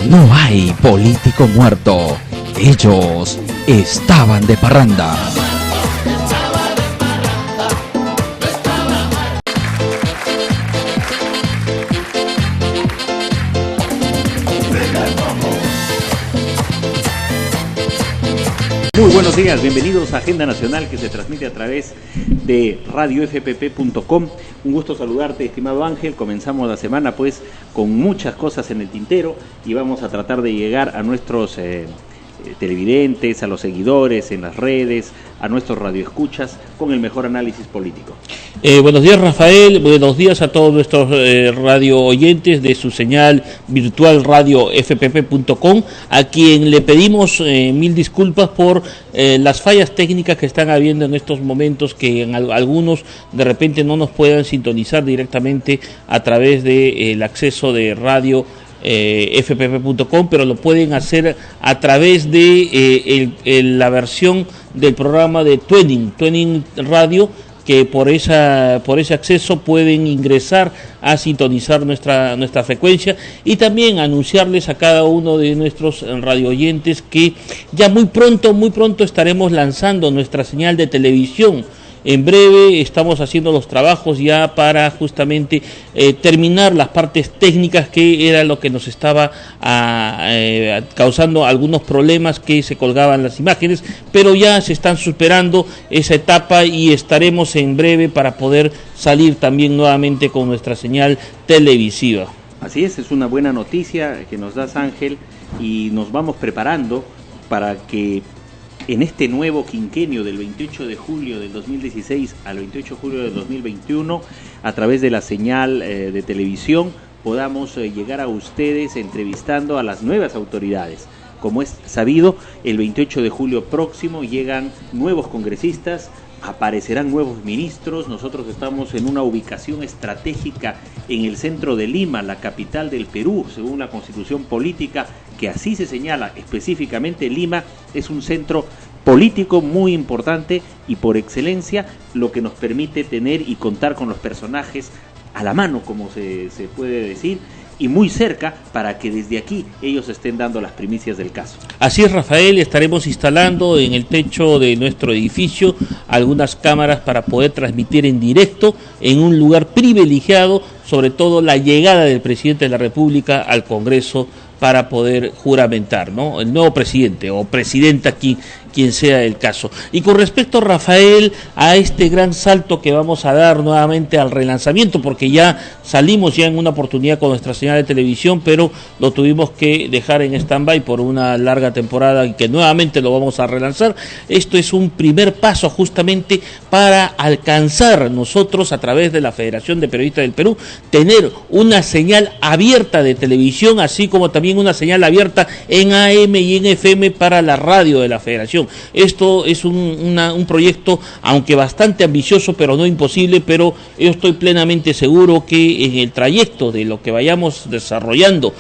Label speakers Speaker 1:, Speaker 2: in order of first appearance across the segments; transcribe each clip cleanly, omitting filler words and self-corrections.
Speaker 1: No hay político muerto. Ellos estaban de parranda.
Speaker 2: Muy buenos días, bienvenidos a Agenda Nacional, que se transmite a través de radiofpp.com. Un gusto saludarte, estimado Ángel. Comenzamos la semana pues con muchas cosas en el tintero y vamos a tratar de llegar a nuestros televidentes, a los seguidores en las redes, a nuestros radioescuchas con el mejor análisis político.
Speaker 3: Buenos días, Rafael, buenos días a todos nuestros radio oyentes de su señal virtual radiofpp.com, a quien le pedimos mil disculpas por las fallas técnicas que están habiendo en estos momentos, que en algunos de repente no nos puedan sintonizar directamente a través del acceso de radio fpp.com, pero lo pueden hacer a través de la versión del programa de Tuning Radio, que por ese acceso pueden ingresar a sintonizar nuestra frecuencia, y también anunciarles a cada uno de nuestros radio oyentes que ya muy pronto estaremos lanzando nuestra señal de televisión. En breve estamos haciendo los trabajos ya para justamente terminar las partes técnicas, que era lo que nos estaba causando algunos problemas, que se colgaban las imágenes, pero ya se están superando esa etapa y estaremos en breve para poder salir también nuevamente con nuestra señal televisiva.
Speaker 2: Así es una buena noticia que nos das, Ángel, y nos vamos preparando para que en este nuevo quinquenio del 28 de julio del 2016 al 28 de julio del 2021, a través de la señal de televisión, podamos llegar a ustedes entrevistando a las nuevas autoridades. Como es sabido, el 28 de julio próximo llegan nuevos congresistas, aparecerán nuevos ministros. Nosotros estamos en una ubicación estratégica en el centro de Lima, la capital del Perú, según la Constitución política, que así se señala específicamente. Lima es un centro político muy importante y por excelencia, lo que nos permite tener y contar con los personajes a la mano, como se puede decir, y muy cerca, para que desde aquí ellos estén dando las primicias del caso.
Speaker 3: Así es, Rafael, estaremos instalando en el techo de nuestro edificio algunas cámaras para poder transmitir en directo en un lugar privilegiado, sobre todo la llegada del presidente de la República al Congreso para poder juramentar, ¿no?, el nuevo presidente o presidenta aquí, quien sea el caso. Y con respecto, Rafael, a este gran salto que vamos a dar nuevamente al relanzamiento, porque ya salimos ya en una oportunidad con nuestra señal de televisión, pero lo tuvimos que dejar en stand-by por una larga temporada y que nuevamente lo vamos a relanzar. Esto es un primer paso justamente para alcanzar nosotros, a través de la Federación de Periodistas del Perú, tener una señal abierta de televisión, así como también una señal abierta en AM y en FM para la radio de la Federación. Esto es un proyecto, aunque bastante ambicioso, pero no imposible, pero yo estoy plenamente seguro que en el trayecto de lo que vayamos desarrollando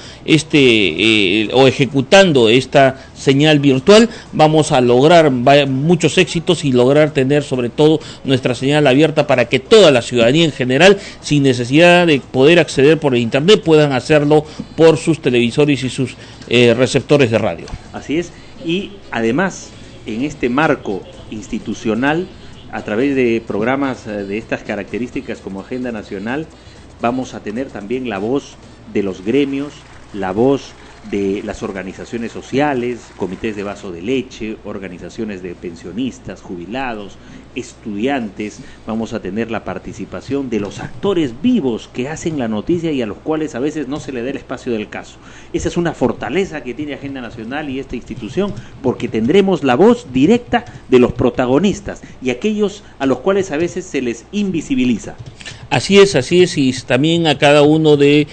Speaker 3: o ejecutando esta señal virtual, vamos a lograr muchos éxitos y lograr tener sobre todo nuestra señal abierta para que toda la ciudadanía en general, sin necesidad de poder acceder por el internet, puedan hacerlo por sus televisores y sus receptores de radio.
Speaker 2: Así es, y además, en este marco institucional, a través de programas de estas características como Agenda Nacional, vamos a tener también la voz de los gremios, la voz de las organizaciones sociales, comités de vaso de leche, organizaciones de pensionistas, jubilados, estudiantes. Vamos a tener la participación de los actores vivos que hacen la noticia y a los cuales a veces no se le da el espacio del caso. Esa es una fortaleza que tiene Agenda Nacional y esta institución, porque tendremos la voz directa de los protagonistas y aquellos a los cuales a veces se les invisibiliza.
Speaker 3: Así es, y también a cada uno de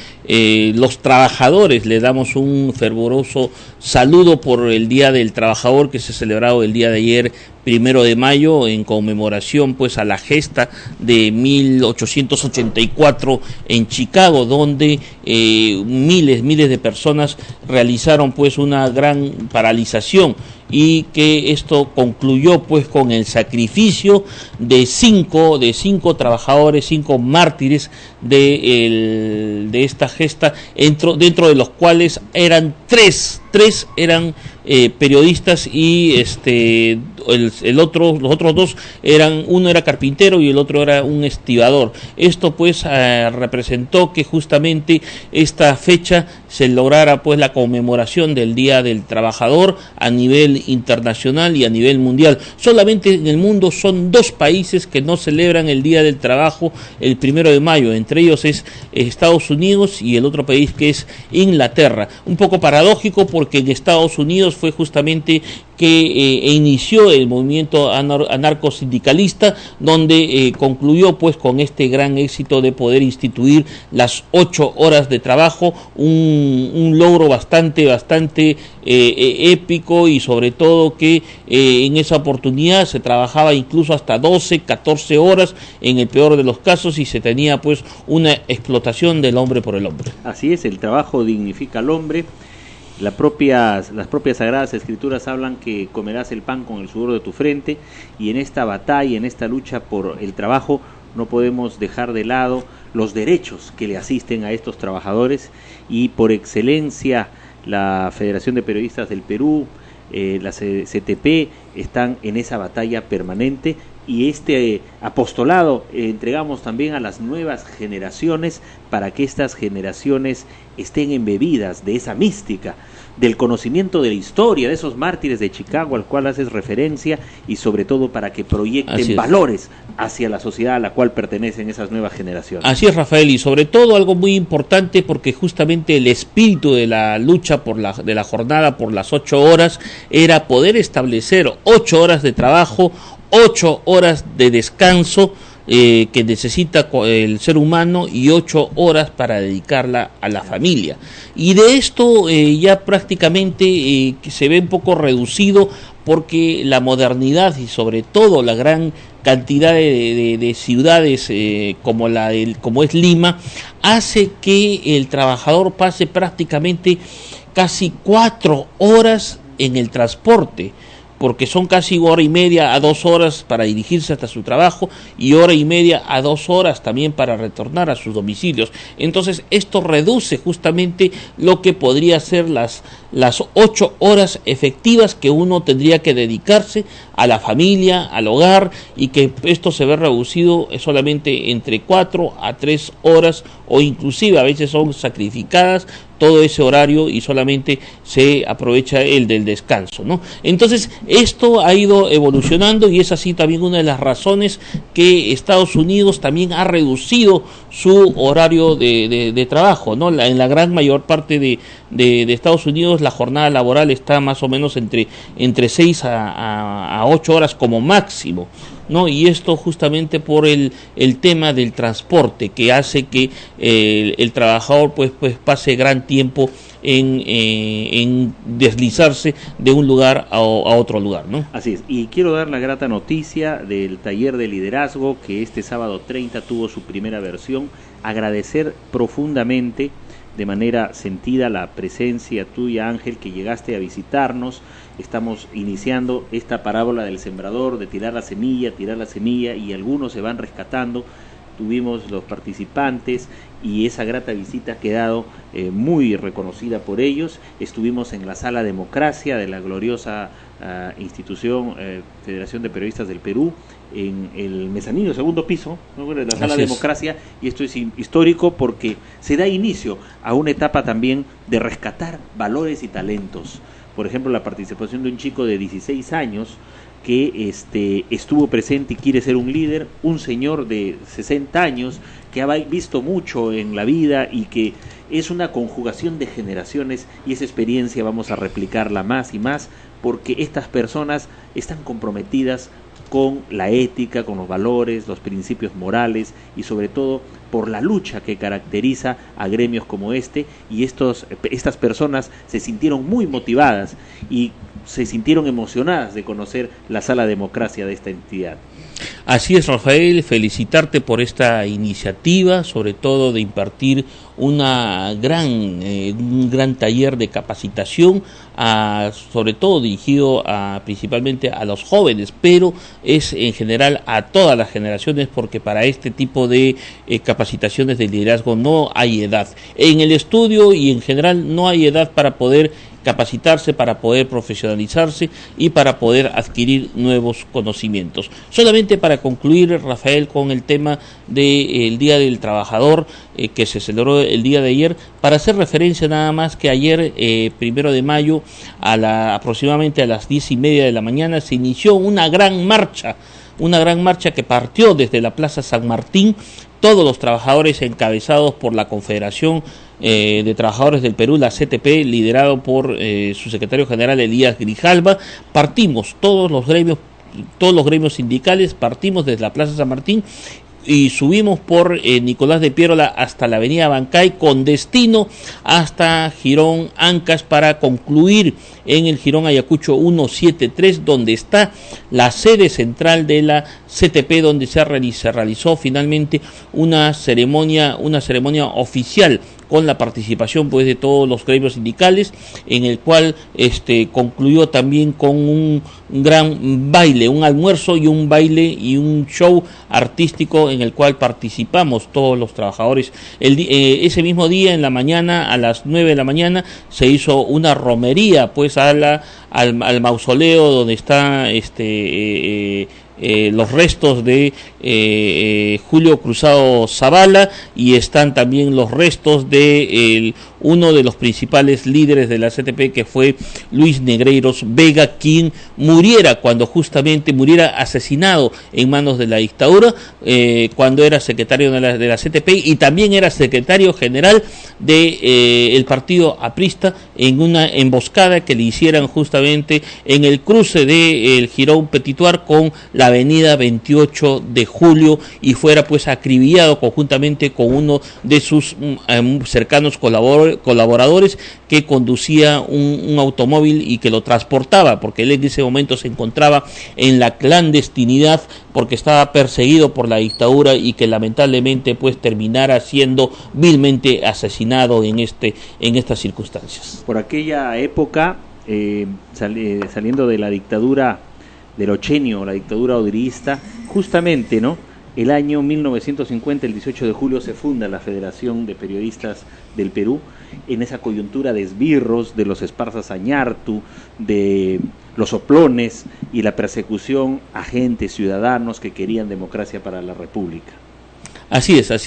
Speaker 3: los trabajadores le damos un fervoroso saludo por el Día del Trabajador, que se ha celebrado el día de ayer, 1 de mayo, en conmemoración pues a la gesta de 1884 en Chicago, donde miles de personas realizaron pues una gran paralización y que esto concluyó pues con el sacrificio de cinco trabajadores, 5 mártires de esta gesta, dentro de los cuales eran tres eran periodistas y los otros 2 uno era carpintero y el otro era un estibador. Esto pues representó que justamente esta fecha se lograra pues la conmemoración del Día del Trabajador a nivel internacional y a nivel mundial. Solamente en el mundo son 2 países que no celebran el Día del Trabajo el 1 de mayo, entre ellos es Estados Unidos y el otro país que es Inglaterra. Un poco paradójico porque en Estados Unidos fue justamente que inició el movimiento anarcosindicalista, donde concluyó pues con este gran éxito de poder instituir las 8 horas de trabajo, un logro bastante épico, y sobre todo que en esa oportunidad se trabajaba incluso hasta 12, 14 horas en el peor de los casos, y se tenía pues una explotación del hombre por el hombre.
Speaker 2: Así es, el trabajo dignifica al hombre. Las propias Sagradas Escrituras hablan que comerás el pan con el sudor de tu frente, y en esta batalla, en esta lucha por el trabajo, no podemos dejar de lado los derechos que le asisten a estos trabajadores, y por excelencia la Federación de Periodistas del Perú, la CTP, están en esa batalla permanente, y este apostolado entregamos también a las nuevas generaciones para que estas generaciones estén embebidas de esa mística, del conocimiento de la historia de esos mártires de Chicago al cual haces referencia, y sobre todo para que proyecten valores hacia la sociedad a la cual pertenecen esas nuevas generaciones.
Speaker 3: Así es, Rafael, y sobre todo algo muy importante, porque justamente el espíritu de la lucha de la jornada por las 8 horas era poder establecer 8 horas de trabajo, 8 horas de descanso que necesita el ser humano, y 8 horas para dedicarla a la familia. Y de esto ya prácticamente se ve un poco reducido, porque la modernidad y sobre todo la gran cantidad de ciudades como es Lima, hace que el trabajador pase prácticamente casi 4 horas en el transporte, porque son casi 1 hora y media a 2 horas para dirigirse hasta su trabajo, y 1 hora y media a 2 horas también para retornar a sus domicilios. Entonces esto reduce justamente lo que podría ser las 8 horas efectivas que uno tendría que dedicarse a la familia, al hogar, y que esto se ve reducido solamente entre 4 a 3 horas, o inclusive a veces son sacrificadas todo ese horario y solamente se aprovecha el del descanso, ¿no? Entonces esto ha ido evolucionando, y es así también una de las razones que Estados Unidos también ha reducido su horario de trabajo, ¿no? En la gran mayor parte de Estados Unidos la jornada laboral está más o menos entre 6 a 8 horas como máximo, ¿no? Y esto justamente por el tema del transporte, que hace que el trabajador pues pase gran tiempo en deslizarse de un lugar a otro lugar, ¿no?
Speaker 2: Así es, y quiero dar la grata noticia del taller de liderazgo que este sábado 30 tuvo su primera versión. Agradecer profundamente, de manera sentida, la presencia tuya, Ángel, que llegaste a visitarnos. Estamos iniciando esta parábola del sembrador, de tirar la semilla, y algunos se van rescatando. Tuvimos los participantes, y esa grata visita ha quedado muy reconocida por ellos. Estuvimos en la Sala Democracia de la gloriosa institución Federación de Periodistas del Perú, en el mezanino, segundo piso, ¿no?, de la Sala Democracia, y esto es histórico porque se da inicio a una etapa también de rescatar valores y talentos. Por ejemplo, la participación de un chico de 16 años que estuvo presente y quiere ser un líder, un señor de 60 años que ha visto mucho en la vida y que es una conjugación de generaciones, y esa experiencia vamos a replicarla más y más, porque estas personas están comprometidas con la ética, con los valores, los principios morales, y sobre todo por la lucha que caracteriza a gremios como este, y estas personas se sintieron muy motivadas y se sintieron emocionadas de conocer la Sala Democracia de esta entidad.
Speaker 3: Así es, Rafael, felicitarte por esta iniciativa, sobre todo de impartir un gran taller de capacitación, sobre todo dirigido principalmente a los jóvenes, pero es en general a todas las generaciones, porque para este tipo de capacitaciones de liderazgo no hay edad. En el estudio y en general no hay edad para poder capacitarse, para poder profesionalizarse y para poder adquirir nuevos conocimientos. Solamente para concluir, Rafael, con el tema del Día del Trabajador que se celebró el día de ayer, para hacer referencia nada más que ayer, 1 de mayo, aproximadamente a las 10:30 de la mañana, se inició una gran marcha que partió desde la Plaza San Martín. Todos los trabajadores encabezados por la Confederación de Trabajadores del Perú, la CTP, liderado por su secretario general Elías Grijalva, partimos, todos los gremios sindicales, partimos desde la Plaza San Martín y subimos por Nicolás de Piérola hasta la avenida Bancay, con destino hasta Jirón Ancash, para concluir en el Jirón Ayacucho 173, donde está la sede central de la CTP, donde se realizó finalmente una ceremonia oficial con la participación pues de todos los gremios sindicales, en el cual concluyó también con un gran baile, un almuerzo y un baile y un show artístico en el cual participamos todos los trabajadores. Ese mismo día, en la mañana, a las 9 de la mañana, se hizo una romería pues al mausoleo donde está los restos de Julio Cruzado Zavala, y están también los restos de uno de los principales líderes de la CTP, que fue Luis Negreiros Vega, quien muriera asesinado en manos de la dictadura cuando era secretario de la CTP, y también era secretario general de el partido aprista, en una emboscada que le hicieran justamente en el cruce del Jirón Petituar con la avenida 28 de Julio, y fuera pues acribillado conjuntamente con uno de sus cercanos colaboradores, que conducía un automóvil y que lo transportaba, porque él en ese momento se encontraba en la clandestinidad porque estaba perseguido por la dictadura, y que lamentablemente pues terminara siendo vilmente asesinado en estas circunstancias.
Speaker 2: Por aquella época, saliendo de la dictadura del Ochenio, la dictadura odigrista, justamente, ¿no?, el año 1950, el 18 de julio, se funda la Federación de Periodistas del Perú, en esa coyuntura de esbirros, de los Esparzas Añartu, de los soplones y la persecución a gente, ciudadanos que querían democracia para la República.
Speaker 3: Así es, ha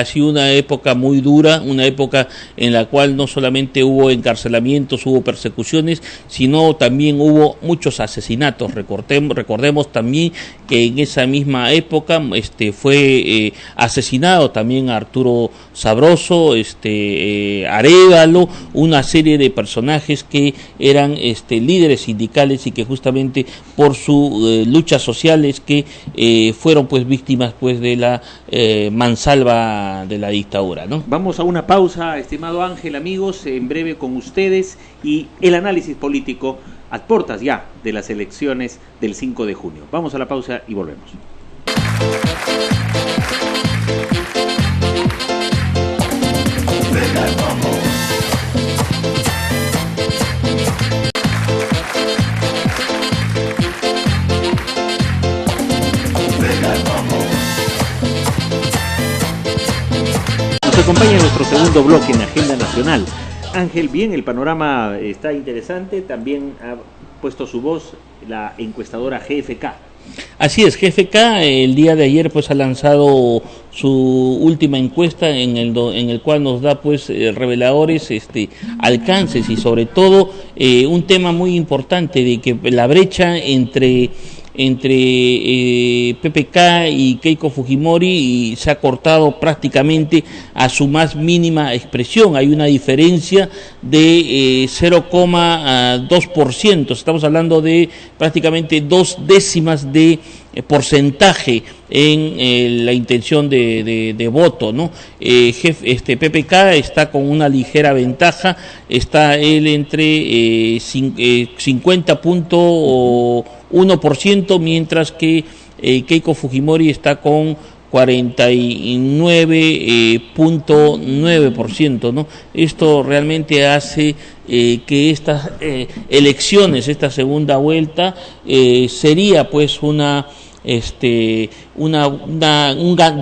Speaker 3: sido una época muy dura, una época en la cual no solamente hubo encarcelamientos, hubo persecuciones, sino también hubo muchos asesinatos. Recordemos también que en esa misma época fue asesinado también a Arturo Sabroso, Arévalo, una serie de personajes que eran líderes sindicales, y que justamente por sus luchas sociales que fueron pues víctimas pues de la mansalva de la dictadura, ¿no?
Speaker 2: Vamos a una pausa, estimado Ángel, amigos, en breve con ustedes y el análisis político a puertas ya de las elecciones del 5 de junio. Vamos a la pausa y volvemos. Acompaña nuestro segundo bloque en Agenda Nacional. Ángel, bien, el panorama está interesante. También ha puesto su voz la encuestadora GFK.
Speaker 3: Así es, GFK el día de ayer pues ha lanzado su última encuesta en el cual nos da pues reveladores alcances, y sobre todo un tema muy importante de que la brecha entre PPK y Keiko Fujimori se ha cortado prácticamente a su más mínima expresión. Hay una diferencia de 0,2%, estamos hablando de prácticamente 2 décimas de porcentaje en la intención de voto, ¿no? PPK está con una ligera ventaja, está él entre 50.1%, mientras que Keiko Fujimori está con 49.9%, ¿no? Esto realmente hace que estas elecciones, esta segunda vuelta, sería pues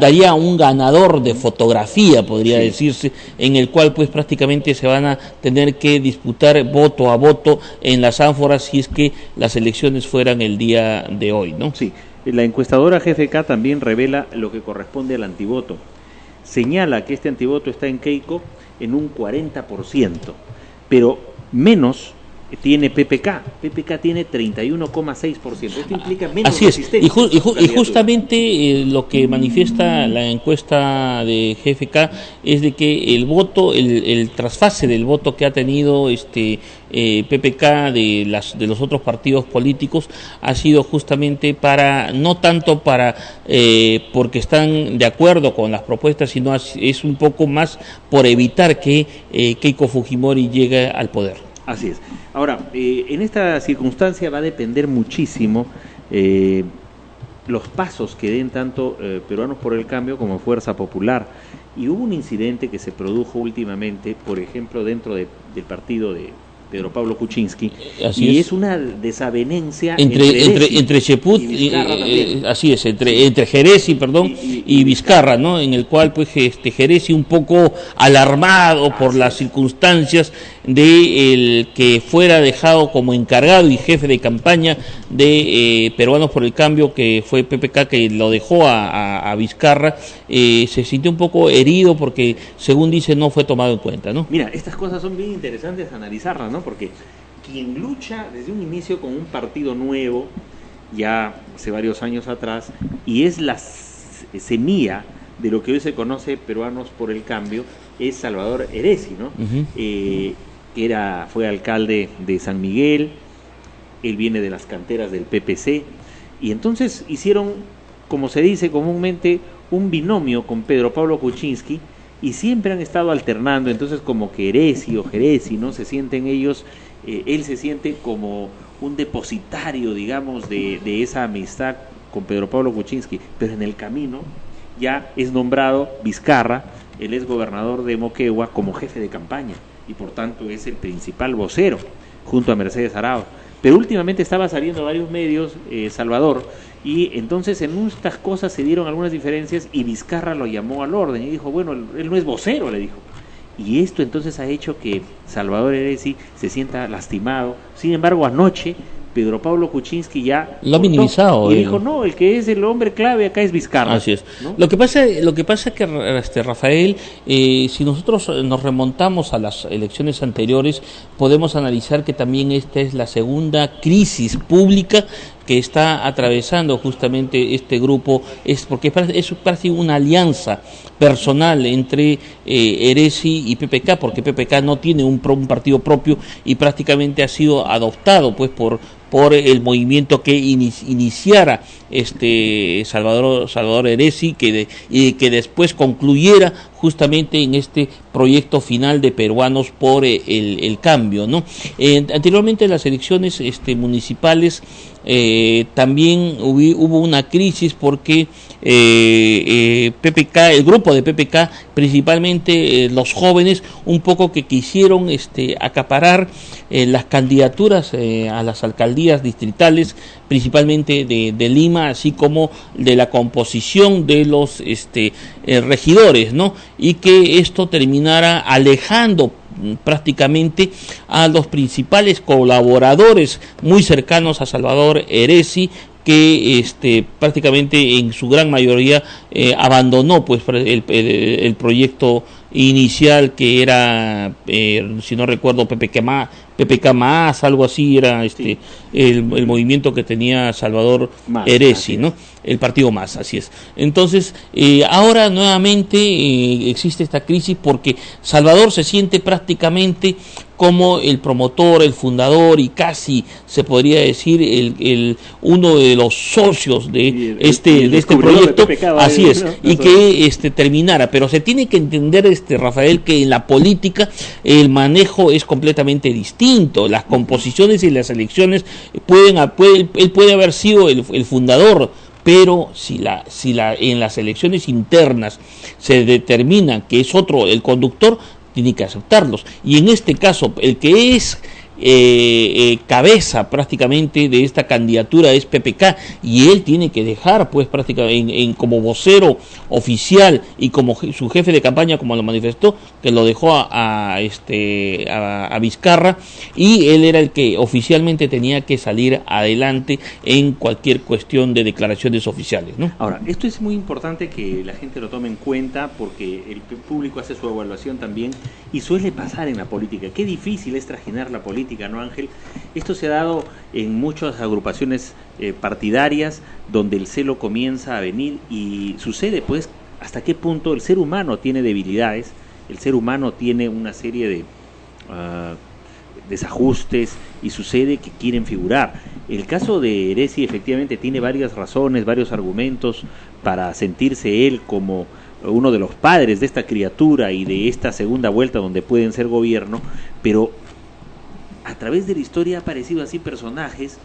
Speaker 3: daría un ganador de fotografía, podría decirse, en el cual pues prácticamente se van a tener que disputar voto a voto en las ánforas si es que las elecciones fueran el día de hoy, ¿no?
Speaker 2: Sí, la encuestadora GFK también revela lo que corresponde al antivoto. Señala que este antivoto está en Keiko en un 40%, pero menos tiene PPK. PPK tiene 31,6%. Esto implica menos
Speaker 3: Así es.
Speaker 2: resistencia.
Speaker 3: Y justamente lo que manifiesta la encuesta de GFK es de que el voto, el trasfase del voto que ha tenido PPK de los otros partidos políticos ha sido justamente no tanto porque están de acuerdo con las propuestas, sino es un poco más por evitar que Keiko Fujimori llegue al poder.
Speaker 2: Así es. Ahora, en esta circunstancia va a depender muchísimo los pasos que den tanto Peruanos por el Cambio como Fuerza Popular. Y hubo un incidente que se produjo últimamente, por ejemplo, dentro del partido de Pedro Pablo Kuczynski, es una desavenencia
Speaker 3: entre Cheput así es, entre Jerez y Vizcarra, ¿no? En el cual pues Jerez un poco alarmado por las circunstancias de el que fuera dejado como encargado y jefe de campaña de Peruanos por el Cambio, que fue PPK, que lo dejó a Vizcarra, se sintió un poco herido porque, según dice, no fue tomado en cuenta, ¿no?
Speaker 2: Mira, estas cosas son bien interesantes analizarlas, ¿no? Porque quien lucha desde un inicio con un partido nuevo, ya hace varios años atrás, y es la semilla de lo que hoy se conoce Peruanos por el Cambio, es Salvador Heresi, ¿no? Que fue alcalde de San Miguel, él viene de las canteras del PPC, y entonces hicieron, como se dice comúnmente, un binomio con Pedro Pablo Kuczynski, y siempre han estado alternando. Entonces como que Heresi o Jerezi, ¿no? Se sienten ellos, él se siente como un depositario, digamos, de esa amistad con Pedro Pablo Kuczynski, pero en el camino ya es nombrado Vizcarra, el ex gobernador de Moquegua, como jefe de campaña, y por tanto es el principal vocero, junto a Mercedes Arao. Pero últimamente estaba saliendo a varios medios, Salvador, y entonces en estas cosas se dieron algunas diferencias y Vizcarra lo llamó al orden y dijo, bueno, él no es vocero, le dijo. Y esto entonces ha hecho que Salvador Heresi se sienta lastimado. Sin embargo, anoche Pedro Pablo Kuczynski ya
Speaker 3: lo ha minimizado
Speaker 2: y dijo, no, el que es el hombre clave acá es Vizcarra.
Speaker 3: Así es,
Speaker 2: ¿no?
Speaker 3: Lo que pasa es que Rafael, si nosotros nos remontamos a las elecciones anteriores, podemos analizar que también esta es la segunda crisis pública que está atravesando justamente este grupo, porque es casi una alianza personal entre Heresi y PPK, porque PPK no tiene un partido propio y prácticamente ha sido adoptado pues por el movimiento que iniciara Salvador Heresi, y que después concluyera justamente en este proyecto final de Peruanos por el Cambio, ¿no? Anteriormente en las elecciones municipales también hubo una crisis porque PPK, el grupo de PPK, principalmente los jóvenes, un poco que quisieron acaparar las candidaturas a las alcaldías distritales, principalmente de Lima, así como de la composición de los regidores, ¿no? Y que esto terminara alejando prácticamente a los principales colaboradores muy cercanos a Salvador Heresi, que prácticamente en su gran mayoría abandonó pues el proyecto inicial, que era, si no recuerdo, PPK más, algo así era
Speaker 2: sí.
Speaker 3: el movimiento que tenía Salvador Heresi, ¿no? El partido más, así es. Entonces, ahora nuevamente existe esta crisis porque Salvador se siente prácticamente como el promotor, el fundador y casi se podría decir uno de los socios de este proyecto, así es, y que terminara. Pero se tiene que entender, Rafael, que en la política el manejo es completamente distinto. Las composiciones y las elecciones él puede haber sido el fundador, pero si en las elecciones internas se determina que es otro el conductor, tiene que aceptarlos. Y en este caso, el que es cabeza prácticamente de esta candidatura es PPK, y él tiene que dejar pues prácticamente como vocero oficial y como su jefe de campaña, como lo manifestó, que lo dejó a Vizcarra, y él era el que oficialmente tenía que salir adelante en cualquier cuestión de declaraciones oficiales, ¿no?
Speaker 2: Ahora, esto es muy importante que la gente lo tome en cuenta, porque el público hace su evaluación también, y suele pasar en la política. Qué difícil es trajinar la política, ¿no, Ángel? Esto se ha dado en muchas agrupaciones partidarias, donde el celo comienza a venir, y sucede pues hasta qué punto el ser humano tiene debilidades, el ser humano tiene una serie de desajustes, y sucede que quieren figurar. El caso de Heresi efectivamente tiene varias razones, varios argumentos para sentirse él como uno de los padres de esta criatura y de esta segunda vuelta donde pueden ser gobierno, pero a través de la historia ha aparecido así personajes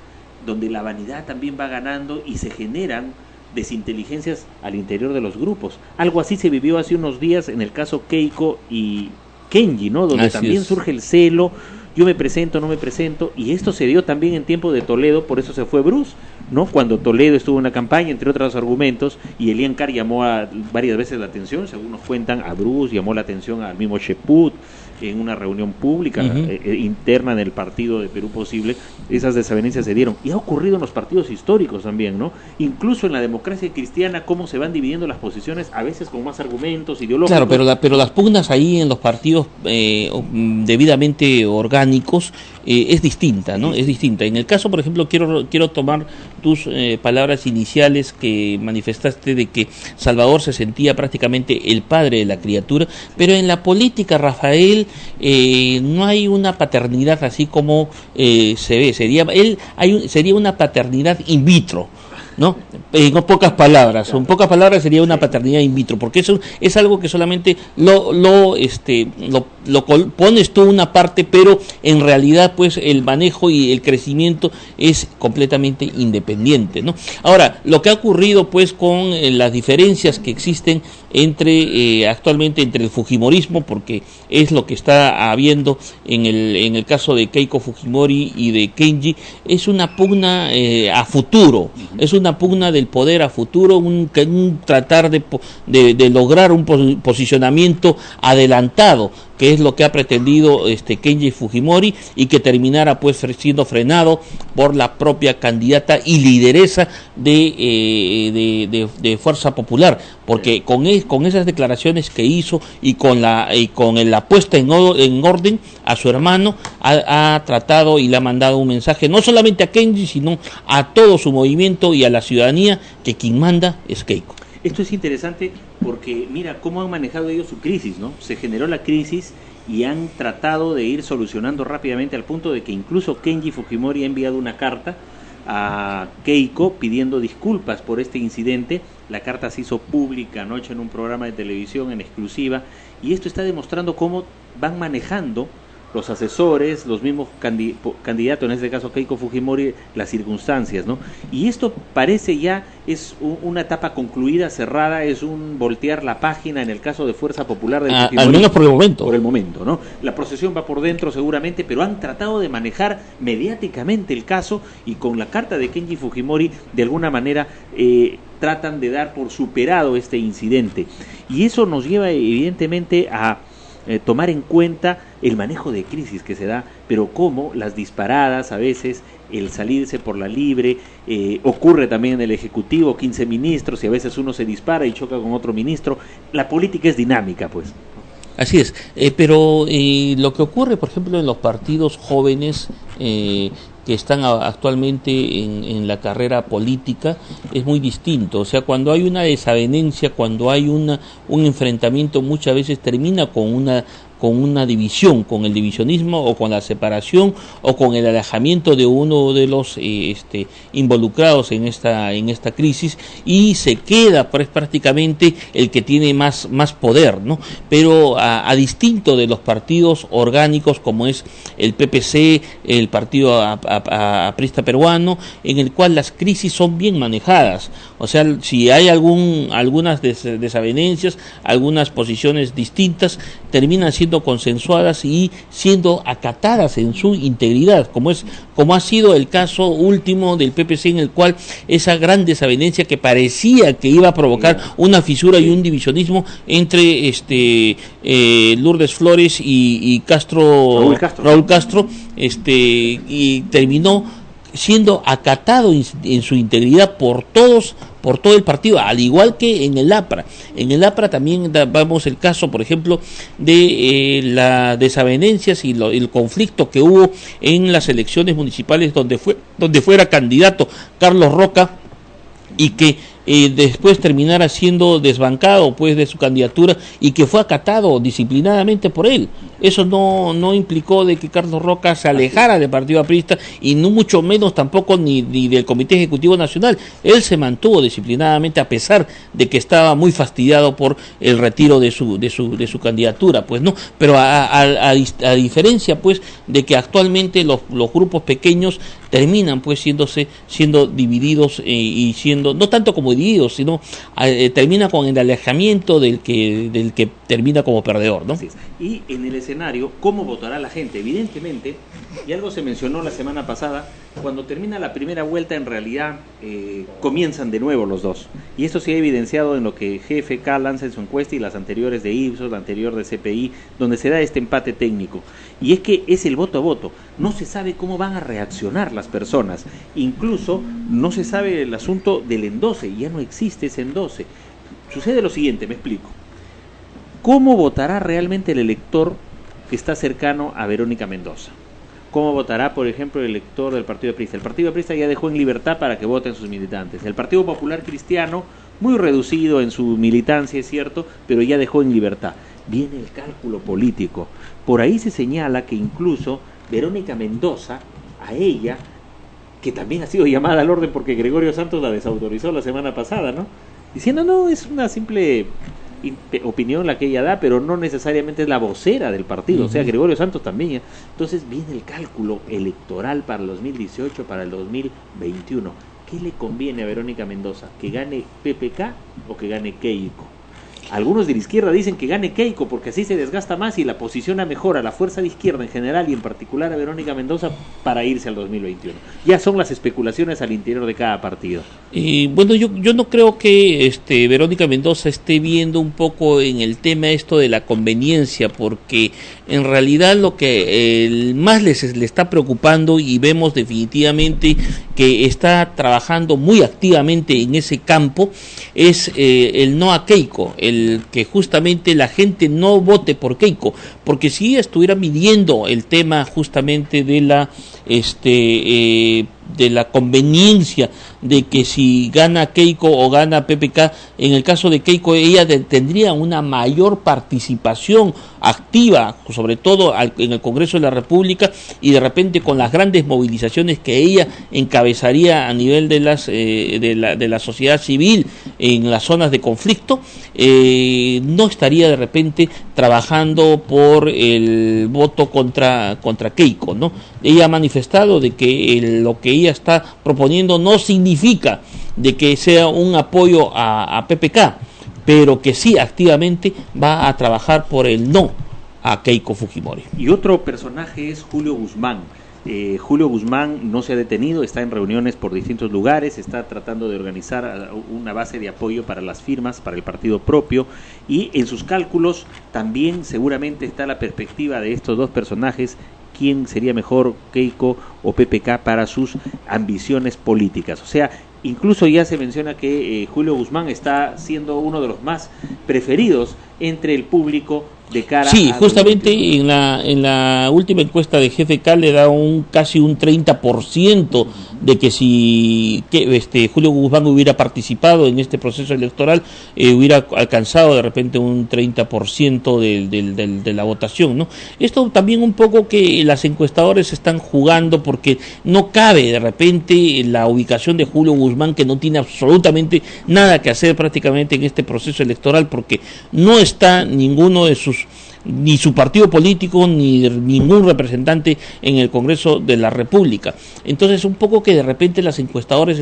Speaker 2: donde la vanidad también va ganando y se generan desinteligencias al interior de los grupos. Algo así se vivió hace unos días en el caso Keiko y Kenji, ¿no? Donde
Speaker 3: así
Speaker 2: también surge el celo, yo me presento, no me presento, y esto se dio también en tiempo de Toledo, por eso se fue Bruce, ¿no? Cuando Toledo estuvo en la campaña, entre otros argumentos, y Elian Carr llamó varias veces la atención, según nos cuentan, a Bruce, llamó la atención al mismo Cheput, en una reunión pública interna en el partido de Perú Posible. Esas desavenencias se dieron, y ha ocurrido en los partidos históricos también, ¿no? Incluso en la democracia cristiana, cómo se van dividiendo las posiciones, a veces con más argumentos ideológicos.
Speaker 3: Claro, pero las pugnas ahí en los partidos debidamente orgánicos es distinta, ¿no? Es distinta. En el caso, por ejemplo, quiero tomar tus palabras iniciales que manifestaste de que Salvador se sentía prácticamente el padre de la criatura, pero en la política, Rafael, no hay una paternidad así como se ve. Sería una paternidad in vitro, ¿no? En pocas palabras, sería una paternidad in vitro, porque eso es algo que solamente lo pones tú una parte, pero en realidad pues el manejo y el crecimiento es completamente independiente, ¿no? Ahora, lo que ha ocurrido pues con las diferencias que existen actualmente entre el fujimorismo, porque es lo que está habiendo en el caso de Keiko Fujimori y de Kenji, es una pugna a futuro, es una pugna del poder a futuro, un tratar de lograr un posicionamiento adelantado, que es lo que ha pretendido Kenji Fujimori, y que terminara pues siendo frenado por la propia candidata y lideresa de Fuerza Popular, porque con esas declaraciones que hizo y con la puesta en orden a su hermano, ha tratado y le ha mandado un mensaje no solamente a Kenji, sino a todo su movimiento y a la ciudadanía, que quien manda es Keiko.
Speaker 2: Esto es interesante porque mira cómo han manejado ellos su crisis, ¿no? Se generó la crisis y han tratado de ir solucionando rápidamente, al punto de que incluso Kenji Fujimori ha enviado una carta a Keiko pidiendo disculpas por este incidente. La carta se hizo pública anoche en un programa de televisión en exclusiva, y esto está demostrando cómo van manejando los asesores, los mismos candidatos, en este caso Keiko Fujimori, las circunstancias, ¿no? Y esto parece ya es una etapa concluida, cerrada, es un voltear la página en el caso de Fuerza Popular del Fujimori.
Speaker 3: Al menos por el momento.
Speaker 2: Por el momento, ¿no? La procesión va por dentro seguramente, pero han tratado de manejar mediáticamente el caso, y con la carta de Kenji Fujimori, de alguna manera, tratan de dar por superado este incidente. Y eso nos lleva evidentemente a tomar en cuenta el manejo de crisis que se da, pero cómo las disparadas a veces, el salirse por la libre, ocurre también en el Ejecutivo, 15 ministros, y a veces uno se dispara y choca con otro ministro. La política es dinámica, pues.
Speaker 3: Así es, pero lo que ocurre, por ejemplo, en los partidos jóvenes que están actualmente en la carrera política es muy distinto. O sea, cuando hay una desavenencia, cuando hay un enfrentamiento, muchas veces termina con con una división, con el divisionismo o con la separación o con el alejamiento de uno de los involucrados en esta crisis, y se queda pues prácticamente el que tiene más poder, ¿no? Pero a distinto de los partidos orgánicos como es el PPC, el Partido Aprista Peruano, en el cual las crisis son bien manejadas. O sea, si hay algunas desavenencias, algunas posiciones distintas, terminan siendo consensuadas y siendo acatadas en su integridad, como ha sido el caso último del PPC, en el cual esa gran desavenencia que parecía que iba a provocar una fisura y un divisionismo entre Lourdes Flores y Raúl Castro, y terminó siendo acatado en su integridad por todo el partido, al igual que en el APRA. En el APRA también vamos el caso, por ejemplo, de las desavenencias y el conflicto que hubo en las elecciones municipales donde fuera candidato Carlos Roca, y que después terminara siendo desbancado pues de su candidatura y que fue acatado disciplinadamente por él. Eso no implicó de que Carlos Roca se alejara del Partido Aprista, y no mucho menos tampoco ni del Comité Ejecutivo Nacional. Él se mantuvo disciplinadamente a pesar de que estaba muy fastidiado por el retiro de su candidatura, pues no. Pero a diferencia pues de que actualmente los grupos pequeños terminan pues siendo divididos y siendo no tanto como divididos, sino termina con el alejamiento del que termina como perdedor, ¿no?
Speaker 2: Sí. Y en el escenario, ¿cómo votará la gente? Evidentemente, y algo se mencionó la semana pasada, cuando termina la primera vuelta, en realidad comienzan de nuevo los dos. Y esto se ha evidenciado en lo que GFK lanza en su encuesta y las anteriores de Ipsos, la anterior de CPI, donde se da este empate técnico. Y es que es el voto a voto. No se sabe cómo van a reaccionar las personas. Incluso no se sabe el asunto del endose, ya no existe ese endose. Sucede lo siguiente, me explico. ¿Cómo votará realmente el elector que está cercano a Verónica Mendoza? ¿Cómo votará, por ejemplo, el elector del Partido Aprista? El Partido Aprista ya dejó en libertad para que voten sus militantes. El Partido Popular Cristiano, muy reducido en su militancia, es cierto, pero ya dejó en libertad. Viene el cálculo político. Por ahí se señala que incluso Verónica Mendoza, a ella, que también ha sido llamada al orden porque Gregorio Santos la desautorizó la semana pasada, ¿no? Diciendo, no, es una simple opinión la que ella da, pero no necesariamente es la vocera del partido. O sea, Gregorio Santos también. Entonces viene el cálculo electoral para el 2018, para el 2021. ¿Qué le conviene a Verónica Mendoza? ¿Que gane PPK o que gane Keiko? Algunos de la izquierda dicen que gane Keiko porque así se desgasta más y la posiciona mejor a la fuerza de izquierda en general y en particular a Verónica Mendoza para irse al 2021. Ya son las especulaciones al interior de cada partido.
Speaker 3: Bueno, yo no creo que Verónica Mendoza esté viendo un poco en el tema esto de la conveniencia, porque en realidad lo que más le está preocupando, y vemos definitivamente que está trabajando muy activamente en ese campo, es el no a Keiko, el que justamente la gente no vote por Keiko, porque si ella estuviera midiendo el tema justamente de la conveniencia de que si gana Keiko o gana PPK, en el caso de Keiko ella tendría una mayor participación activa, sobre todo en el Congreso de la República, y de repente con las grandes movilizaciones que ella encabezaría a nivel de la sociedad civil en las zonas de conflicto, no estaría de repente trabajando por el voto contra Keiko, ¿no? Ella ha manifestado de que lo que ella está proponiendo no significa de que sea un apoyo a PPK, pero que sí activamente va a trabajar por el no a Keiko Fujimori.
Speaker 2: Y otro personaje es Julio Guzmán. Julio Guzmán no se ha detenido, está en reuniones por distintos lugares, está tratando de organizar una base de apoyo para las firmas, para el partido propio, y en sus cálculos también seguramente está la perspectiva de estos dos personajes, quién sería mejor, Keiko o PPK, para sus ambiciones políticas. O sea, incluso ya se menciona que Julio Guzmán está siendo uno de los más preferidos entre el público de cara
Speaker 3: a justamente en la última encuesta de GFK le da casi un 30% de que si Julio Guzmán hubiera participado en este proceso electoral, hubiera alcanzado de repente un 30% de la votación, ¿no? Esto también un poco que las encuestadores están jugando, porque no cabe de repente la ubicación de Julio Guzmán, que no tiene absolutamente nada que hacer prácticamente en este proceso electoral, porque no está ninguno de ni su partido político, ni ningún representante en el Congreso de la República. Entonces, un poco que de repente las encuestadores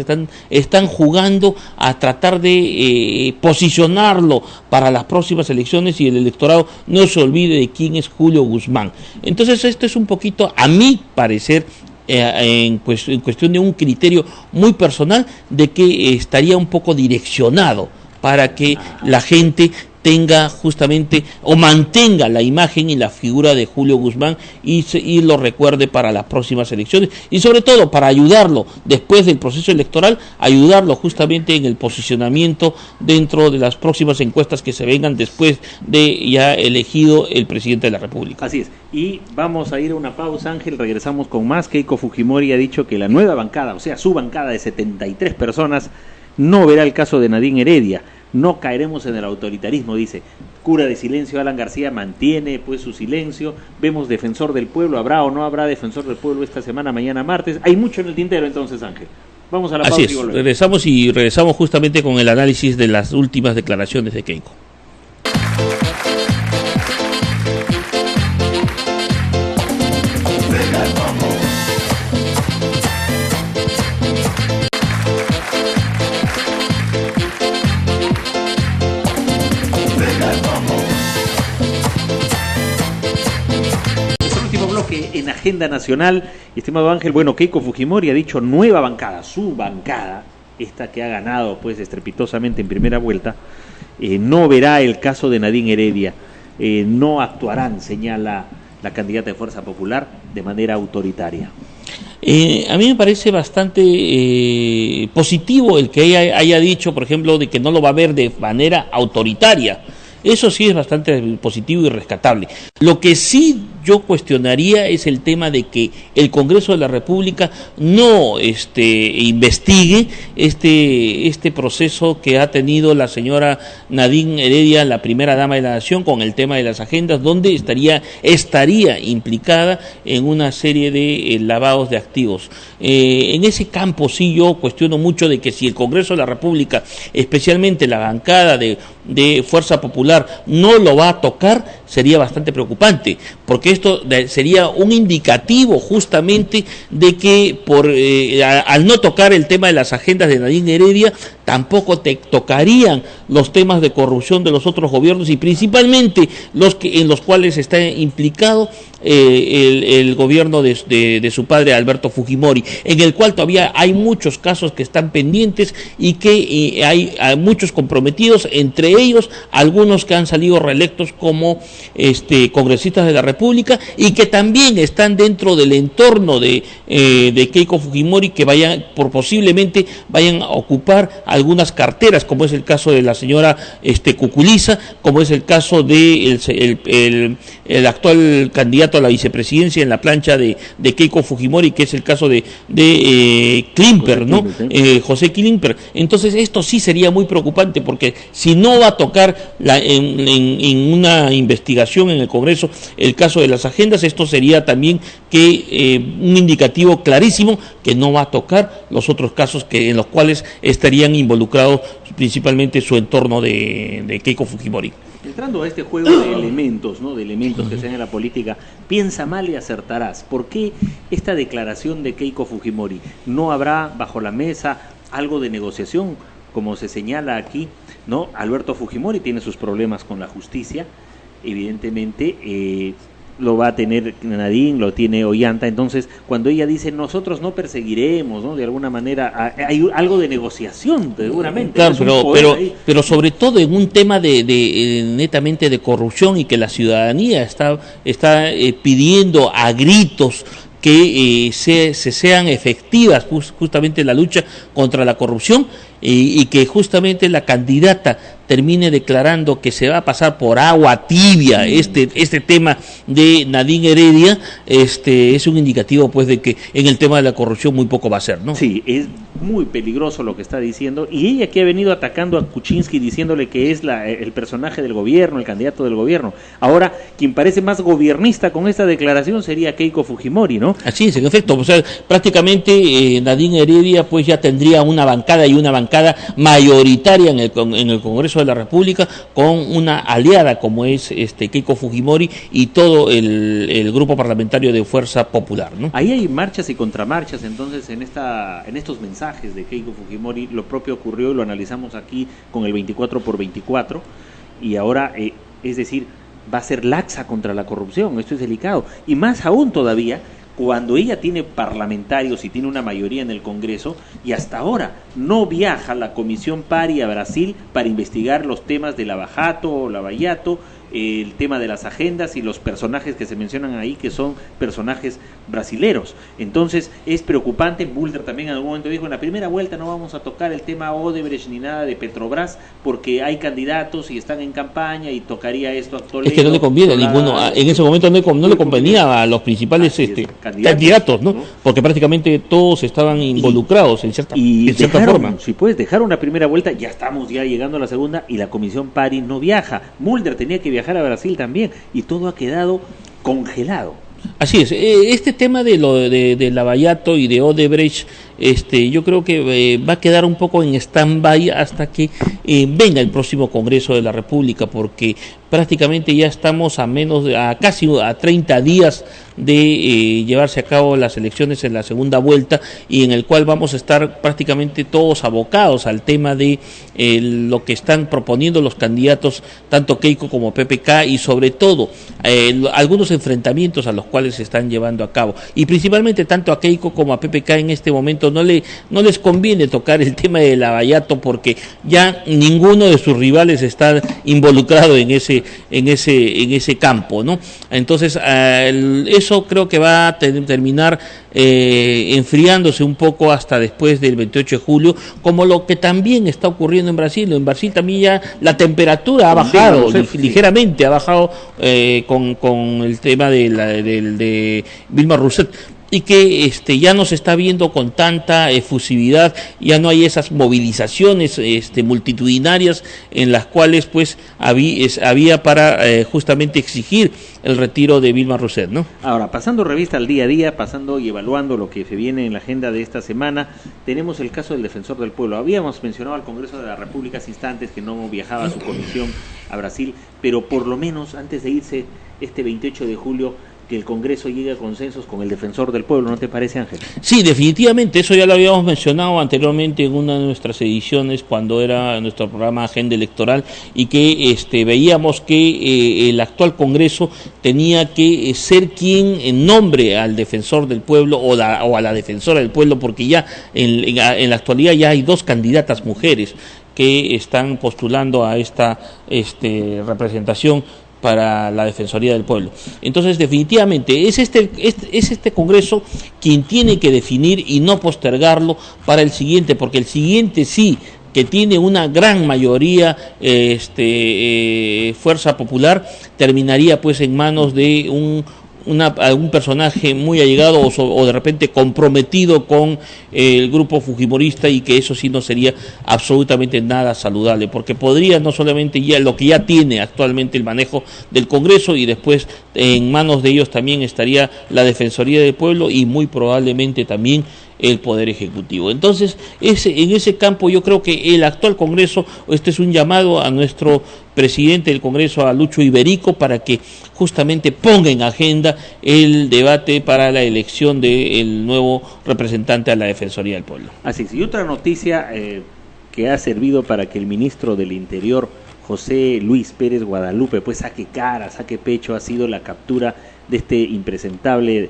Speaker 3: están jugando a tratar de posicionarlo para las próximas elecciones, y el electorado no se olvide de quién es Julio Guzmán. Entonces, esto es un poquito, a mi parecer, en cuestión de un criterio muy personal, de que estaría un poco direccionado para que la gente tenga justamente o mantenga la imagen y la figura de Julio Guzmán y lo recuerde para las próximas elecciones, y sobre todo para ayudarlo después del proceso electoral, ayudarlo justamente en el posicionamiento dentro de las próximas encuestas que se vengan después de ya elegido el presidente de la República.
Speaker 2: Así es, y vamos a ir a una pausa, Ángel, regresamos con más. Keiko Fujimori ha dicho que la nueva bancada, o sea, su bancada de 73 personas, no verá el caso de Nadine Heredia. No caeremos en el autoritarismo, dice. Cura de silencio, Alan García mantiene pues su silencio. Vemos defensor del pueblo, ¿habrá o no habrá defensor del pueblo esta semana, mañana martes? Hay mucho en el tintero entonces, Ángel. Vamos a la pausa y volvemos.
Speaker 3: Regresamos justamente con el análisis de las últimas declaraciones de Keiko.
Speaker 2: En agenda nacional, estimado Ángel, bueno, Keiko Fujimori ha dicho nueva bancada, su bancada, esta que ha ganado pues estrepitosamente en primera vuelta, no verá el caso de Nadine Heredia, no actuarán, señala la candidata de Fuerza Popular, de manera autoritaria.
Speaker 3: A mí me parece bastante positivo el que ella haya dicho, por ejemplo, de que no lo va a ver de manera autoritaria. Eso sí es bastante positivo y rescatable. Lo que sí yo cuestionaría es el tema de que el Congreso de la República no investigue este proceso que ha tenido la señora Nadine Heredia, la primera dama de la Nación, con el tema de las agendas, donde estaría implicada en una serie de lavados de activos. En ese campo sí yo cuestiono mucho de que si el Congreso de la República, especialmente la bancada de Fuerza Popular, no lo va a tocar, sería bastante preocupante, porque esto sería un indicativo justamente de que al no tocar el tema de las agendas de Nadine Heredia, tampoco tocarían los temas de corrupción de los otros gobiernos, y principalmente en los cuales está implicado el gobierno de su padre Alberto Fujimori, en el cual todavía hay muchos casos que están pendientes y que hay muchos comprometidos, entre ellos algunos que han salido reelectos como congresistas de la República, y que también están dentro del entorno de Keiko Fujimori, que posiblemente vayan a ocupar algunas carteras, como es el caso de la señora Cuculiza, como es el caso de el actual candidato a la vicepresidencia en la plancha de Keiko Fujimori, que es el caso de Klimper, ¿no? José Klimper. Entonces esto sí sería muy preocupante, porque si no va a tocar en una investigación en el Congreso el caso de las agendas, esto sería también un indicativo clarísimo que no va a tocar los otros casos en los cuales estarían involucrados principalmente su entorno de Keiko Fujimori.
Speaker 2: Entrando a este juego de elementos, ¿no? De elementos que se dan en la política, piensa mal y acertarás. ¿Por qué esta declaración de Keiko Fujimori? ¿No habrá bajo la mesa algo de negociación, como se señala aquí, ¿no? Alberto Fujimori tiene sus problemas con la justicia, evidentemente lo va a tener Nadine, lo tiene Ollanta. Entonces, cuando ella dice nosotros no perseguiremos, ¿no? De alguna manera hay algo de negociación, seguramente.
Speaker 3: Claro, pero sobre todo en un tema netamente de corrupción, y que la ciudadanía está pidiendo a gritos que sean efectivas justamente la lucha contra la corrupción. y que justamente la candidata termine declarando que se va a pasar por agua tibia este tema de Nadine Heredia, es un indicativo pues de que en el tema de la corrupción muy poco va a ser, ¿no?
Speaker 2: Sí, es muy peligroso lo que está diciendo, y ella que ha venido atacando a Kuczynski diciéndole que es el personaje del gobierno, el candidato del gobierno. Ahora, quien parece más gobiernista con esta declaración sería Keiko Fujimori, ¿no?
Speaker 3: Así es, en efecto, o sea, prácticamente Nadine Heredia pues ya tendría una bancada y una bancada mayoritaria en el Congreso de la República, con una aliada como es Keiko Fujimori y todo el grupo parlamentario de Fuerza Popular, ¿no?
Speaker 2: Ahí hay marchas y contramarchas, entonces en estos mensajes de Keiko Fujimori. Lo propio ocurrió y lo analizamos aquí con el 24x24, y ahora, es decir, va a ser laxa contra la corrupción. Esto es delicado, y más aún todavía cuando ella tiene parlamentarios y tiene una mayoría en el Congreso, y hasta ahora no viaja la Comisión PARI a Brasil para investigar los temas de Lava Jato o Lava Yato, el tema de las agendas y los personajes que se mencionan ahí, que son personajes brasileros. Entonces es preocupante. Mulder también en algún momento dijo: en la primera vuelta no vamos a tocar el tema Odebrecht ni nada de Petrobras, porque hay candidatos y están en campaña, y tocaría esto a Toledo.
Speaker 3: Es que no le conviene a ninguno, en ese momento no le convenía a los principales candidatos, ¿no? Porque prácticamente todos estaban involucrados en cierta forma.
Speaker 2: Si puedes dejar una primera vuelta, ya estamos llegando a la segunda, y la Comisión PARI no viaja. Mulder tenía que viajar a Brasil también, y todo ha quedado congelado.
Speaker 3: Así es, este tema de Lava Jato y de Odebrecht, yo creo que va a quedar un poco en stand-by hasta que venga el próximo Congreso de la República, porque prácticamente ya estamos casi a 30 días de llevarse a cabo las elecciones en la segunda vuelta, y en el cual vamos a estar prácticamente todos abocados al tema de lo que están proponiendo los candidatos, tanto Keiko como PPK, y sobre todo algunos enfrentamientos a los cuales se están llevando a cabo, y principalmente tanto a Keiko como a PPK en este momento no les conviene tocar el tema de Lava Jato, porque ya ninguno de sus rivales está involucrado en ese campo, ¿no? Entonces eso creo que va a terminar enfriándose un poco hasta después del 28 de julio, como lo que también está ocurriendo en Brasil. En Brasil también ya la temperatura ha bajado, ligeramente ha bajado con el tema de Dilma Rousseff, y que ya no se está viendo con tanta efusividad, ya no hay esas movilizaciones multitudinarias en las cuales pues había para justamente exigir el retiro de Dilma Rousseff, ¿no?
Speaker 2: Ahora, pasando revista al día a día, pasando y evaluando lo que se viene en la agenda de esta semana, tenemos el caso del Defensor del Pueblo. Habíamos mencionado al Congreso de la República hace instantes que no viajaba su comisión a Brasil, pero por lo menos antes de irse este 28 de julio, que el Congreso llegue a consensos con el Defensor del Pueblo, ¿no te parece, Ángel?
Speaker 3: Sí, definitivamente, eso ya lo habíamos mencionado anteriormente en una de nuestras ediciones cuando era nuestro programa Agenda Electoral, y que veíamos que el actual Congreso tenía que ser quien nombre al Defensor del Pueblo o a la Defensora del Pueblo, porque ya en la actualidad ya hay 2 candidatas mujeres que están postulando a esta representación para la Defensoría del Pueblo. Entonces, definitivamente, es este Congreso quien tiene que definir y no postergarlo para el siguiente, porque el siguiente sí que tiene una gran mayoría Fuerza Popular, terminaría pues en manos de algún personaje muy allegado o de repente comprometido con el grupo fujimorista, y que eso sí no sería absolutamente nada saludable, porque podría no solamente ya lo que ya tiene actualmente el manejo del Congreso, y después en manos de ellos también estaría la Defensoría del Pueblo y muy probablemente también el Poder Ejecutivo. Entonces, en ese campo yo creo que el actual Congreso, es un llamado a nuestro presidente del Congreso, a Lucho Iberico, para que justamente ponga en agenda el debate para la elección del nuevo representante a la Defensoría del Pueblo.
Speaker 2: Así es, y otra noticia que ha servido para que el ministro del Interior, José Luis Pérez Guadalupe, pues saque cara, saque pecho, ha sido la captura de este impresentable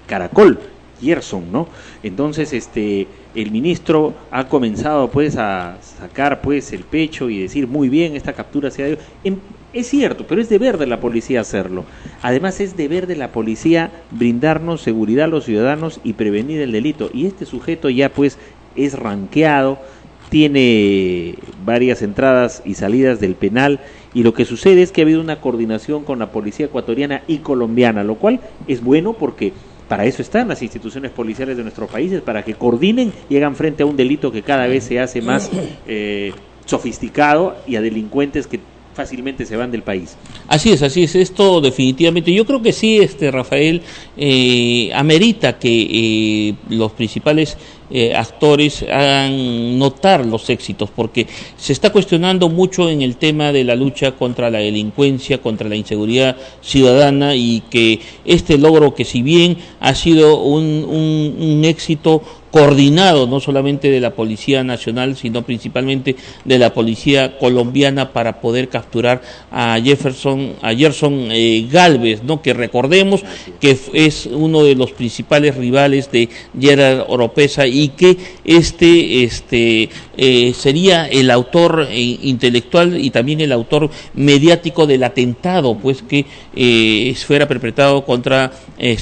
Speaker 2: caracol, Gerson, ¿no? Entonces el ministro ha comenzado pues a sacar pues el pecho y decir: muy bien, esta captura se ha ido. Es cierto, pero es deber de la policía hacerlo. Además, es deber de la policía brindarnos seguridad a los ciudadanos y prevenir el delito. Y este sujeto ya pues es ranqueado, tiene varias entradas y salidas del penal, y lo que sucede es que ha habido una coordinación con la policía ecuatoriana y colombiana, lo cual es bueno porque para eso están las instituciones policiales de nuestros países, para que coordinen y hagan frente a un delito que cada vez se hace más sofisticado, y a delincuentes que fácilmente se van del país.
Speaker 3: Así es, esto definitivamente, yo creo que sí, Rafael, amerita que los principales actores hagan notar los éxitos, porque se está cuestionando mucho en el tema de la lucha contra la delincuencia, contra la inseguridad ciudadana, y que este logro, que si bien ha sido un éxito coordinado no solamente de la Policía Nacional, sino principalmente de la Policía Colombiana, para poder capturar a Gerson Galvez, ¿no? Que recordemos que es uno de los principales rivales de Gerard Oropesa, y que sería el autor intelectual y también el autor mediático del atentado, pues, que fuera perpetrado contra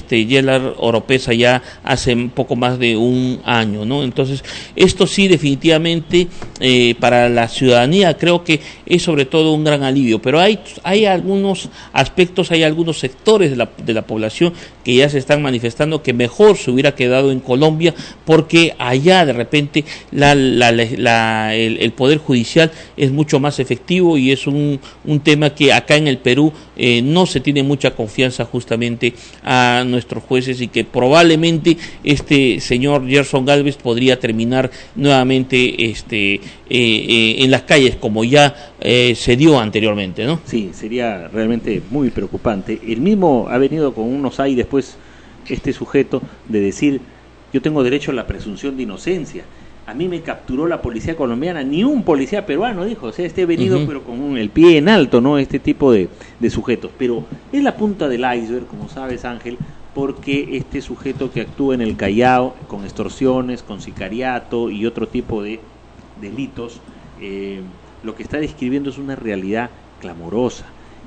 Speaker 3: Gerard Oropesa ya hace poco más de un año, ¿no? Entonces, esto sí, definitivamente, para la ciudadanía creo que es sobre todo un gran alivio, pero hay algunos aspectos, hay algunos sectores de la población que ya se están manifestando que mejor se hubiera quedado en Colombia, porque allá de repente el Poder Judicial es mucho más efectivo, y es un tema que acá en el Perú no se tiene mucha confianza justamente a nuestros jueces, y que probablemente este señor Gerson Galvez podría terminar nuevamente en las calles, como ya se dio anteriormente, ¿no?
Speaker 2: Sí, sería realmente muy preocupante. El mismo ha venido con unos hay después este sujeto de decir: yo tengo derecho a la presunción de inocencia. A mí me capturó la policía colombiana, ni un policía peruano, dijo. O sea, venido pero con el pie en alto, ¿no? Este tipo de sujetos. Pero es la punta del iceberg, como sabes, Ángel, porque este sujeto que actúa en el Callao con extorsiones, con sicariato y otro tipo de delitos, lo que está describiendo es una realidad clamorosa,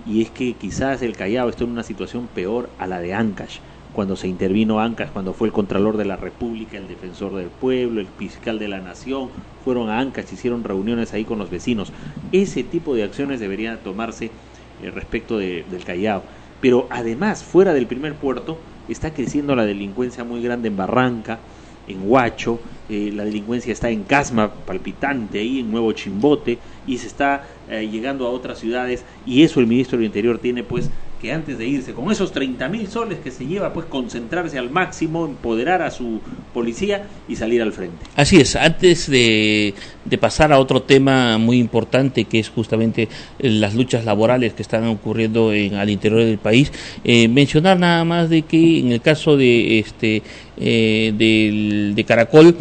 Speaker 2: y es que quizás el Callao está en una situación peor a la de Ancash, cuando se intervino Ancash, cuando fue el Contralor de la República, el Defensor del Pueblo, el Fiscal de la Nación, fueron a Ancash, hicieron reuniones ahí con los vecinos. Ese tipo de acciones deberían tomarse respecto del Callao. Pero además, fuera del primer puerto, está creciendo la delincuencia muy grande en Barranca, en Huacho, la delincuencia está en Casma, palpitante ahí, en Nuevo Chimbote, y se está llegando a otras ciudades, y eso el ministro del Interior tiene pues que, antes de irse, con esos 30.000 soles que se lleva, pues concentrarse al máximo, empoderar a su policía y salir al frente.
Speaker 3: Así es. Antes de pasar a otro tema muy importante, que es justamente las luchas laborales que están ocurriendo al interior del país, mencionar nada más de que en el caso de Caracol,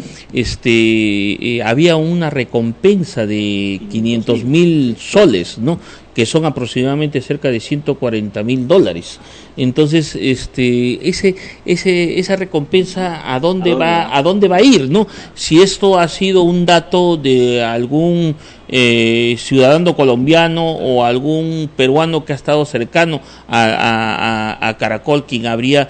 Speaker 3: había una recompensa de 500.000 soles, ¿no?, que son aproximadamente cerca de $140.000. Entonces, esa recompensa, ¿a dónde va a ir, no? Si esto ha sido un dato de algún ciudadano colombiano o algún peruano que ha estado cercano a Caracol, quien lo habría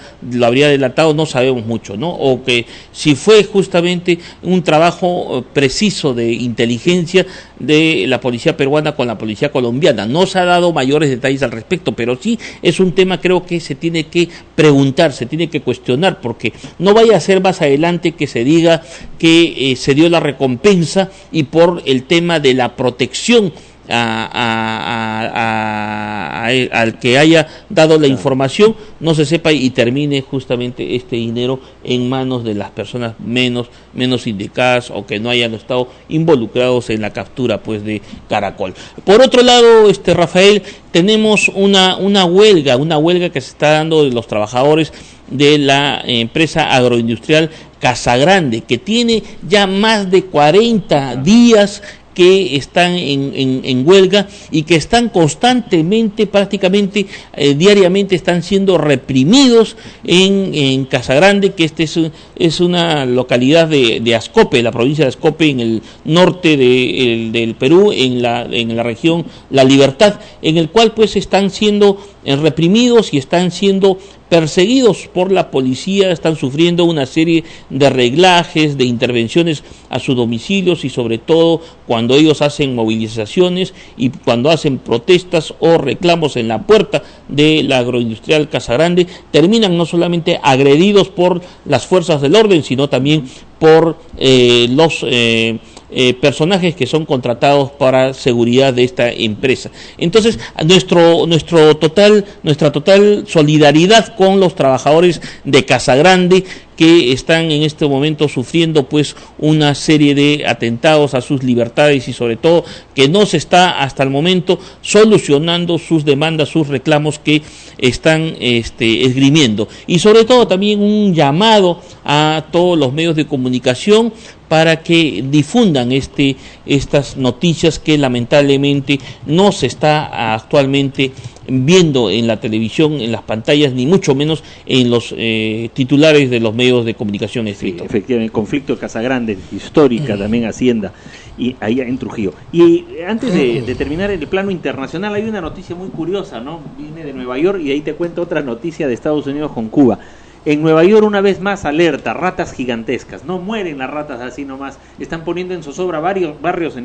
Speaker 3: delatado, no sabemos mucho, ¿no? O que si fue justamente un trabajo preciso de inteligencia de la policía peruana con la policía colombiana. No se ha dado mayores detalles al respecto, pero sí es un tema, creo que se tiene que preguntar, se tiene que cuestionar, porque no vaya a ser más adelante que se diga que se dio la recompensa y por el tema de la protección al que haya dado la información no se sepa y termine justamente este dinero en manos de las personas menos indicadas, o que no hayan estado involucrados en la captura pues de Caracol. Por otro lado, Rafael, tenemos una huelga que se está dando de los trabajadores de la empresa agroindustrial Casagrande, que tiene ya más de 40 días que están en huelga, y que están constantemente, prácticamente diariamente, están siendo reprimidos en Casagrande, que es una localidad de Ascope, la provincia de Ascope, en el norte del Perú, en la región La Libertad, en el cual pues están siendo reprimidos y están siendo perseguidos por la policía, están sufriendo una serie de reglajes, de intervenciones a sus domicilios y sobre todo cuando ellos hacen movilizaciones y cuando hacen protestas o reclamos en la puerta de la agroindustrial Casagrande, terminan no solamente agredidos por las fuerzas del orden, sino también por los personajes que son contratados para seguridad de esta empresa. Entonces, nuestra total solidaridad con los trabajadores de Casagrande, que están en este momento sufriendo pues una serie de atentados a sus libertades y sobre todo que no se está hasta el momento solucionando sus demandas, sus reclamos que están esgrimiendo. Y sobre todo también un llamado a todos los medios de comunicación para que difundan estas noticias que lamentablemente no se está actualmente viendo en la televisión, en las pantallas, ni mucho menos en los titulares de los medios de comunicación escritos.
Speaker 2: Sí, efectivamente, conflicto de Casagrande, histórica también Hacienda, y allá en Trujillo. Y antes de terminar en el plano internacional, hay una noticia muy curiosa, ¿no? Viene de Nueva York y ahí te cuento otra noticia de Estados Unidos con Cuba. En Nueva York, una vez más, alerta, ratas gigantescas. No mueren las ratas así nomás, están poniendo en zozobra varios barrios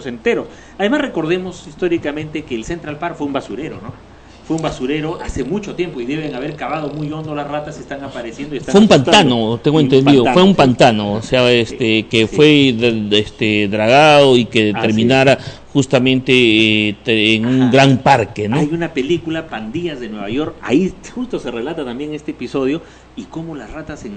Speaker 2: enteros. Además, recordemos históricamente que el Central Park fue un basurero, ¿no? Fue un basurero hace mucho tiempo y deben haber cavado muy hondo las ratas, están apareciendo y están
Speaker 3: fue un
Speaker 2: asustando.
Speaker 3: Pantano, tengo entendido, fue un pantano, o sea, que sí, fue dragado y que terminara justamente en un gran parque, ¿no?
Speaker 2: Hay una película, Pandillas de Nueva York, ahí justo se relata también este episodio y cómo las ratas en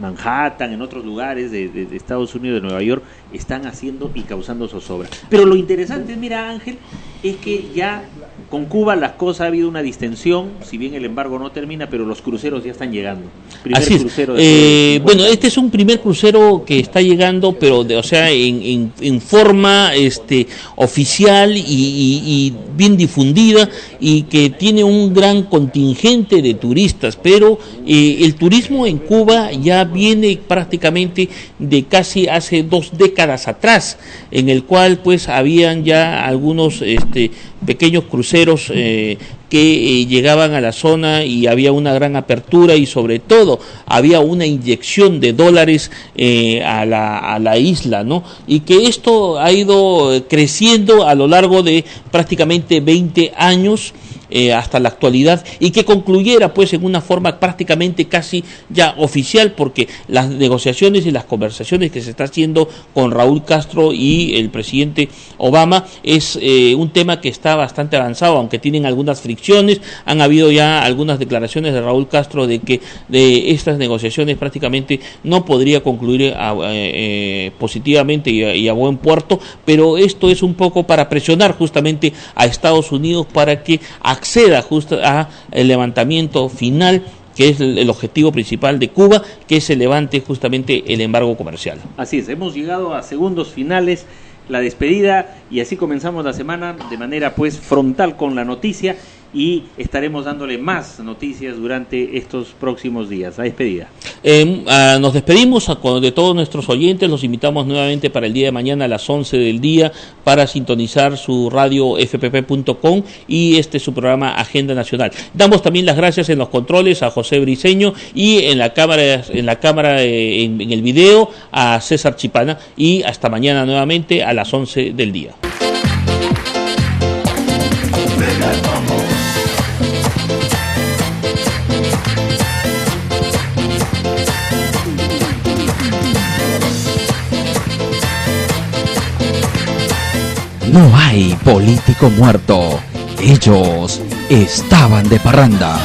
Speaker 2: Manhattan, en otros lugares de Estados Unidos, de Nueva York, están haciendo y causando zozobra. Pero lo interesante, mira Ángel, es que ya con Cuba las cosas ha habido una distensión, si bien el embargo no termina, pero los cruceros ya están llegando.
Speaker 3: Así es. Bueno, este es un primer crucero que está llegando, pero en forma oficial y bien difundida, y que tiene un gran contingente de turistas, pero el turismo en Cuba ya viene prácticamente de casi hace 2 décadas atrás, en el cual pues habían ya algunos pequeños cruceros que llegaban a la zona y había una gran apertura y sobre todo había una inyección de dólares a la isla, ¿no? Y que esto ha ido creciendo a lo largo de prácticamente 20 años hasta la actualidad, y que concluyera pues en una forma prácticamente casi ya oficial, porque las negociaciones y las conversaciones que se está haciendo con Raúl Castro y el presidente Obama es un tema que está bastante avanzado, aunque tienen algunas fricciones. Han habido ya algunas declaraciones de Raúl Castro de que de estas negociaciones prácticamente no podría concluir positivamente y a buen puerto, pero esto es un poco para presionar justamente a Estados Unidos para que acceda justo a el levantamiento final, que es el objetivo principal de Cuba, que se levante justamente el embargo comercial.
Speaker 2: Así es, hemos llegado a segundos finales, la despedida, y así comenzamos la semana de manera pues frontal con la noticia, y estaremos dándole más noticias durante estos próximos días. La despedida.
Speaker 3: Nos despedimos de todos nuestros oyentes, los invitamos nuevamente para el día de mañana a las 11 del día para sintonizar su radio fpp.com y su programa Agenda Nacional. Damos también las gracias en los controles a José Briceño y en la cámara en el video a César Chipana, y hasta mañana nuevamente a las 11 del día.
Speaker 1: No hay político muerto. Ellos estaban de parranda.